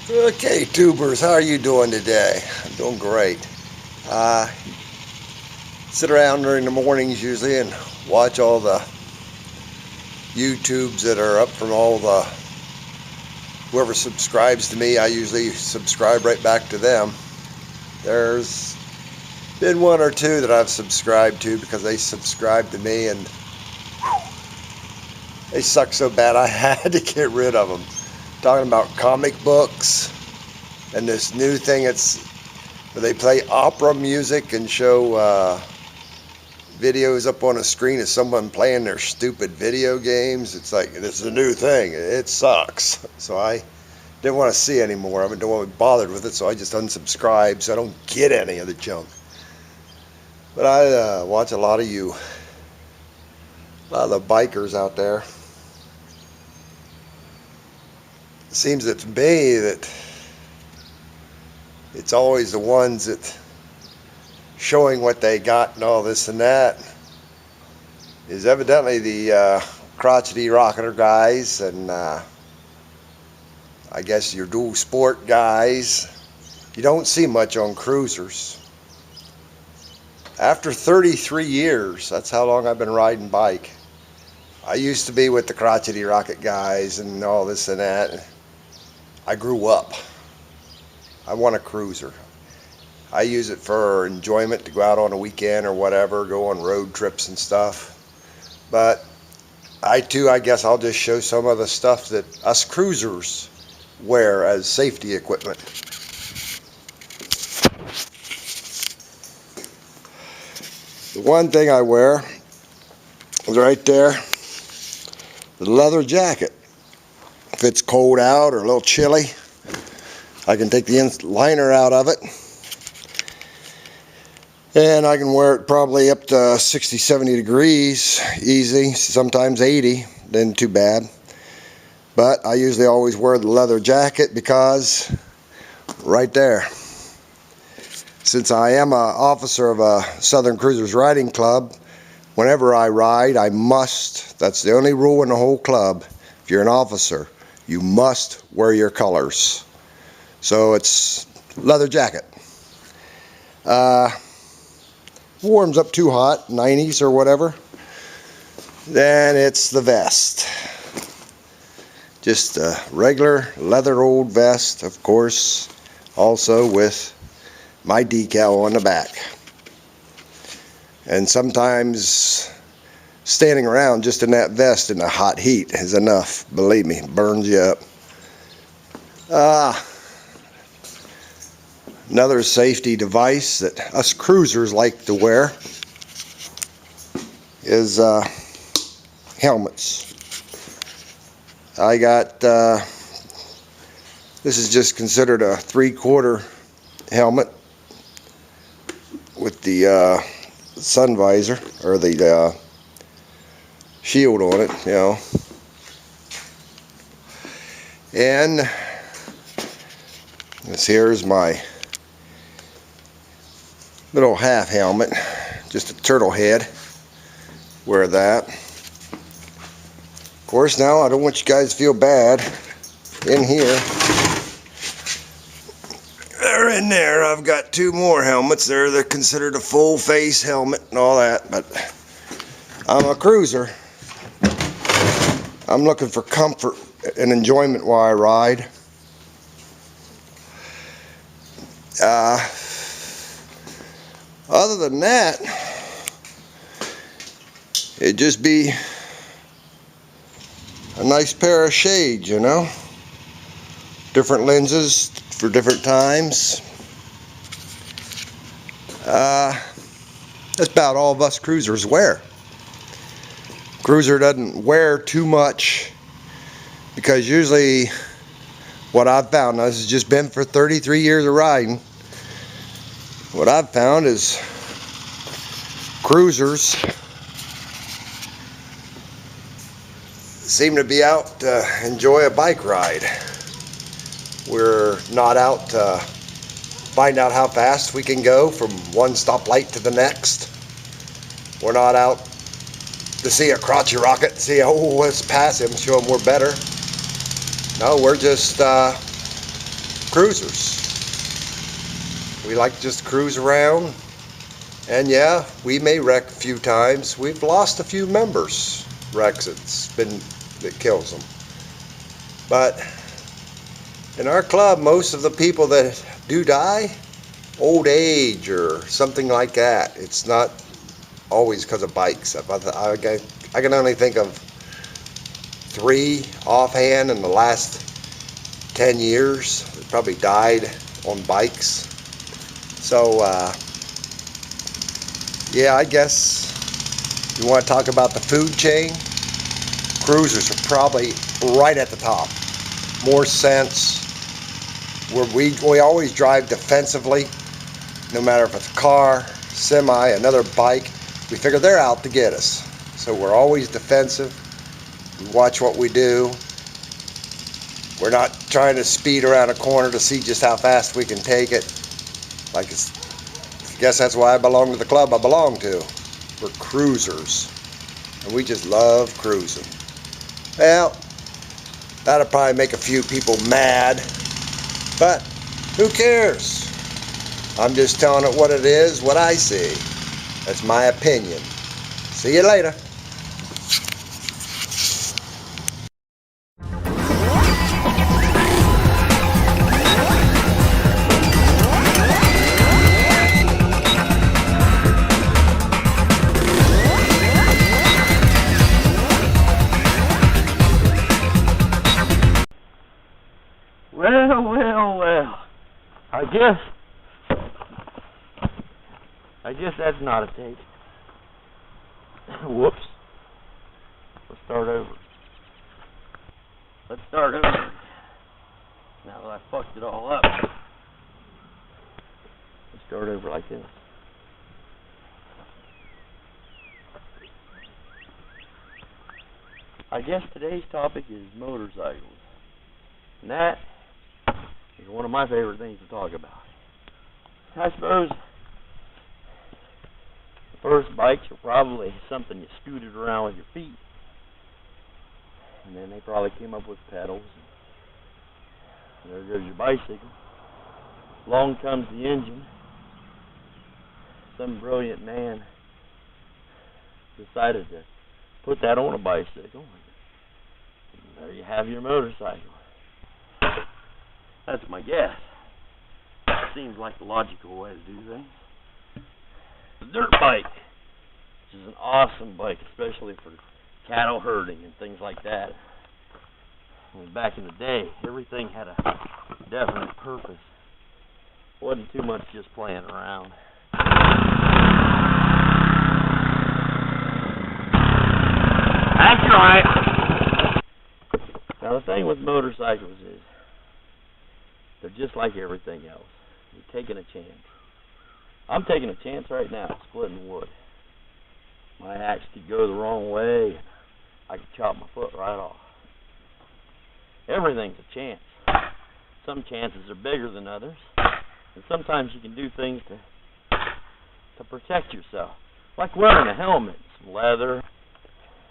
Okay, tubers, how are you doing today? I'm doing great. Uh, Sit around during the mornings usually and watch all the YouTubes that are up from all the whoever subscribes to me. I usually subscribe right back to them. There's been one or two that I've subscribed to because they subscribed to me and they suck so bad I had to get rid of them. Talking about comic books and this new thing, it's where they play opera music and show videos up on a screen of someone playing their stupid video games. It's like, this is a new thing. It sucks. So I didn't want to see anymore. I don't want to be bothered with it, so I just unsubscribed so I don't get any of the junk. But I watch a lot of the bikers out there. It seems that to me that it's always the ones that showing what they got and all this and that is evidently the crotchety rocketer guys and I guess your dual sport guys. You don't see much on cruisers. After 33 years, that's how long I've been riding bike. I used to be with the crotchety rocket guys and all this and that. I grew up. I want a cruiser. I use it for enjoyment to go out on a weekend or whatever, go on road trips and stuff. But I guess I'll just show some of the stuff that us cruisers wear as safety equipment. The one thing I wear is right there, the leather jacket. If it's cold out or a little chilly, I can take the liner out of it. And I can wear it probably up to 60, 70 degrees, easy, sometimes 80, then too bad. But I usually always wear the leather jacket because right there, since I am an officer of a Southern Cruisers Riding Club, whenever I ride, I must, that's the only rule in the whole club, if you're an officer, you must wear your colors. So it's leather jacket. Warms up too hot, 90s or whatever, then it's the vest. Just a regular leather old vest, of course, also with my decal on the back. And sometimes standing around just in that vest in the hot heat is enough, believe me, burns you up. Another safety device that us cruisers like to wear is helmets. I got, this is just considered a 3/4 helmet with the sun visor, or the shield on it, you know. And this here is my little half helmet, just a turtle head. Wear that. Of course, now I don't want you guys to feel bad. In here, they're in there. I've got 2 more helmets. They're considered a full face helmet and all that, but I'm a cruiser. I'm looking for comfort and enjoyment while I ride. Other than that, it'd just be a nice pair of shades, you know. Different lenses for different times. That's about all of us cruisers wear. Cruiser doesn't wear too much because usually what I've found, this has just been for 33 years of riding, what I've found is cruisers seem to be out to enjoy a bike ride. We're not out to find out how fast we can go from one stoplight to the next. We're not out to see a crotchety rocket, see, oh, let's pass him, show him we're better. No, we're just cruisers. We like to just cruise around, and yeah, we may wreck a few times. We've lost a few members. Wrecks that kills them. But in our club, most of the people that do die, old age or something like that. It's not always because of bikes. I can only think of 3 offhand in the last 10 years that probably died on bikes. So yeah, I guess you want to talk about the food chain. Cruisers are probably right at the top. More sense. We always drive defensively, no matter if it's a car, semi, another bike. We figure they're out to get us. So we're always defensive. We watch what we do. We're not trying to speed around a corner to see just how fast we can take it. I guess that's why I belong to the club I belong to. We're cruisers. And we just love cruising. Well, that'll probably make a few people mad. But who cares? I'm just telling it what it is, what I see. That's my opinion. See you later. Well, I guess that's not a take. Whoops. Let's start over. Now that I fucked it all up, let's start over like this. I guess today's topic is motorcycles. And that is one of my favorite things to talk about. I suppose the first bikes were probably something you scooted around with your feet. And then they probably came up with pedals. And there goes your bicycle. Along comes the engine. Some brilliant man decided to put that on a bicycle. And there you have your motorcycle. That's my guess. Seems like the logical way to do things. The dirt bike, which is an awesome bike, especially for cattle herding and things like that. I mean, back in the day, everything had a definite purpose. Wasn't too much just playing around. That's right. Now the thing with motorcycles is they're just like everything else. You're taking a chance. I'm taking a chance right now, splitting wood. My axe could go the wrong way, and I could chop my foot right off. Everything's a chance. Some chances are bigger than others, and sometimes you can do things to protect yourself, like wearing a helmet, some leather.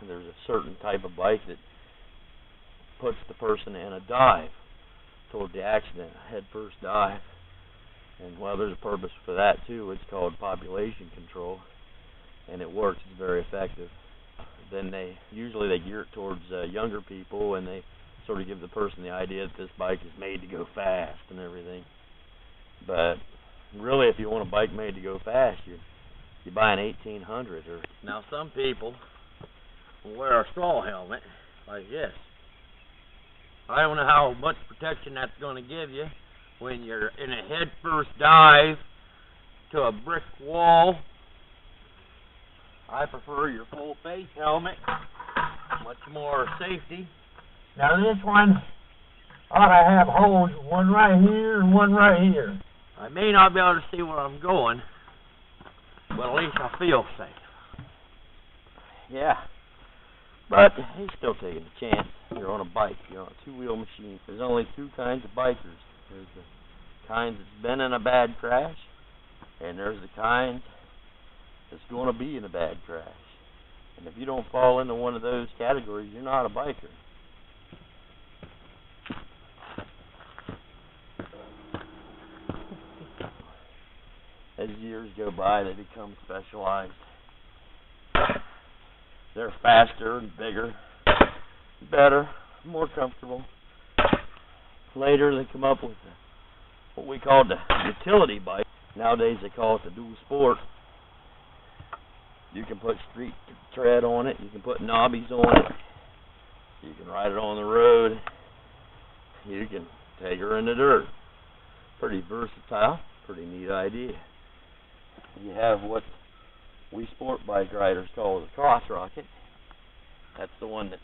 And there's a certain type of bike that puts the person in a dive toward the accident, a head first dive. And well, there's a purpose for that too. It's called population control, and it works. It's very effective. Then they gear it towards younger people, and they sort of give the person the idea that this bike is made to go fast and everything. But really, if you want a bike made to go fast, you buy an 1800. Or now some people will wear a straw helmet like this. I don't know how much protection that's going to give you when you're in a head first dive to a brick wall. I prefer your full face helmet, much more safety. Now this one ought to have holes, one right here and one right here. I may not be able to see where I'm going, but at least I feel safe. Yeah, but he's still taking a chance. You're on a bike, you're on a two-wheel machine. There's only two kinds of bikers. There's the kind that's been in a bad crash, and there's the kind that's going to be in a bad crash. And if you don't fall into one of those categories, you're not a biker. years go by, they become specialized. They're faster and bigger, better, more comfortable. Later, they come up with what we call the utility bike. Nowadays, they call it the dual sport. You can put street tread on it. You can put knobbies on it. You can ride it on the road. You can take her in the dirt. Pretty versatile. Pretty neat idea. You have what we sport bike riders call the cross rocket. That's the one that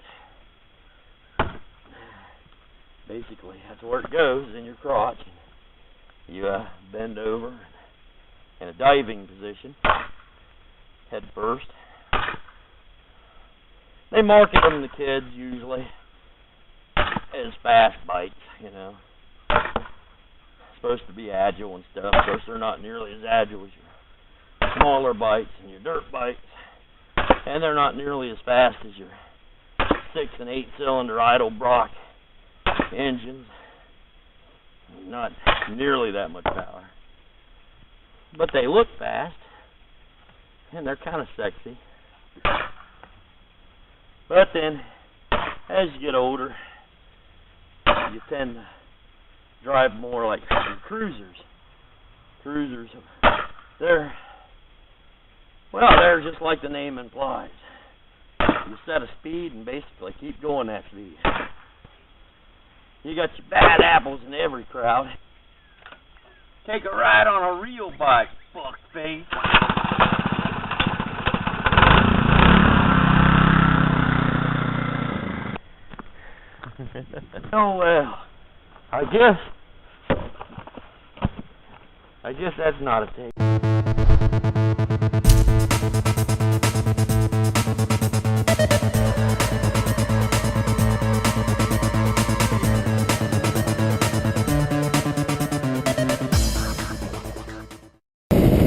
basically that's where it goes, in your crotch. You bend over in a diving position, head first. They market them to kids usually as fast bikes, you know. Supposed to be agile and stuff. Of course, they're not nearly as agile as your smaller bikes and your dirt bikes, and they're not nearly as fast as your 6 and 8 cylinder idle Brock engines. Not nearly that much power, but they look fast and they're kind of sexy. But then as you get older, you tend to drive more like cruisers. They're just like the name implies. You set a speed and basically keep going that speed. You got your bad apples in every crowd. Take a ride on a real bike, fuckface. Oh well, I guess that's not a take.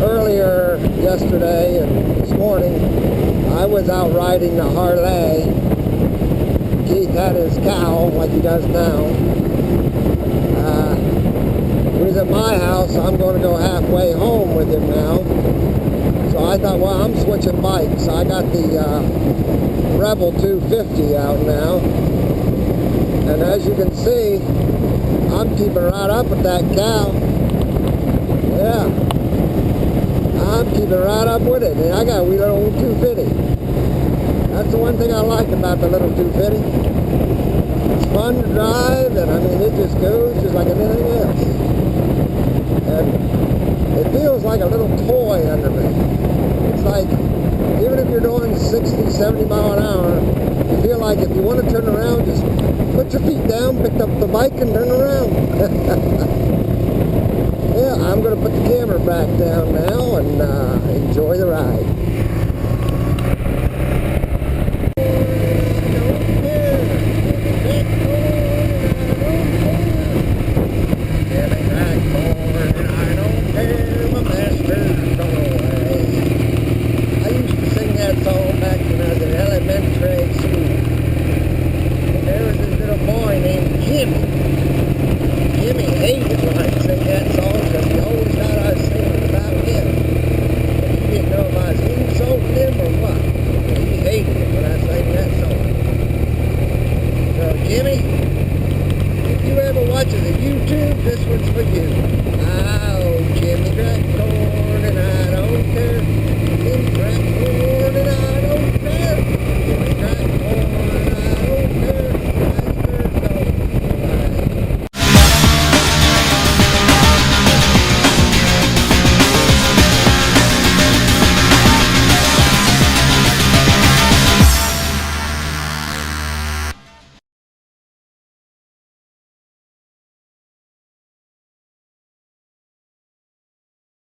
Earlier yesterday and this morning, I was out riding the Harley. Keith had his cow like he does now. He was at my house. I'm going to go halfway home with him now. So I thought, well, I'm switching bikes. I got the Rebel 250 out now. And as you can see, I'm keeping right up with that cow. Yeah. I'm keeping right up with it, and I got a wee little old 250. That's the one thing I like about the little 250. It's fun to drive, and I mean, it just goes just like anything else. And it feels like a little toy under me. It's like, even if you're doing 60, 70 mile an hour, you feel like if you want to turn around, just put your feet down, pick up the bike, and turn around. Yeah, I'm going to put the camera back down now and enjoy the ride. I used to sing that song back when I was in elementary school. And there was this little boy named Jimmy. Jimmy hated when I sing that song because he always thought I was singing about him. And he didn't know if I was insulting him or what. But he hated it when I sang that song. So Jimmy, if you ever watch the YouTube, this one's for you.